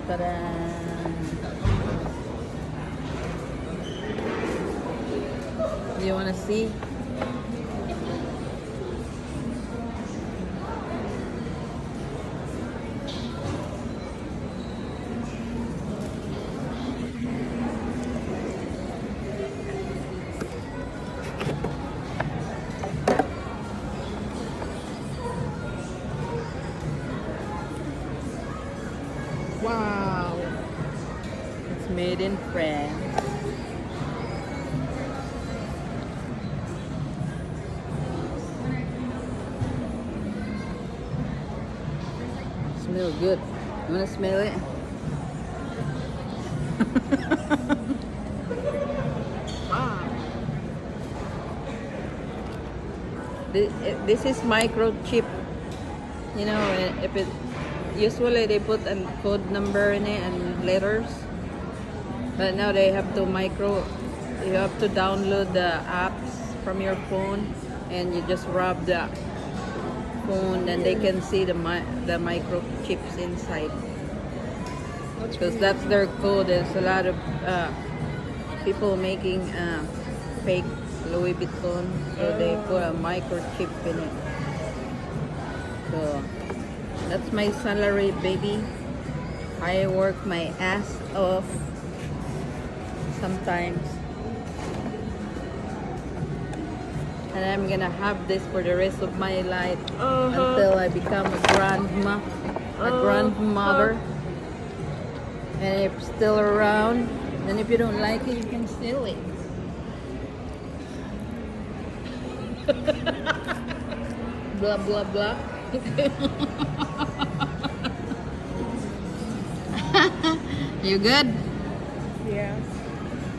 Ta-da! Do you want to see? Wow! It's made in France. Smell good. You wanna smell it? Wow. This is microchip. You know, if it usually they put a code number in it and letters, but now they have to micro. You have to download the apps from your phone, and you just rub the phone, and they can see the microchips inside. Because that's their code. There's a lot of people making fake Louis Vuitton, so they put a microchip in it. So that's my salary, baby. I work my ass off sometimes, and I'm gonna have this for the rest of my life until I become a grandmother. And if still around, then if you don't like it, you can steal it. Blah blah blah. You good? Yeah.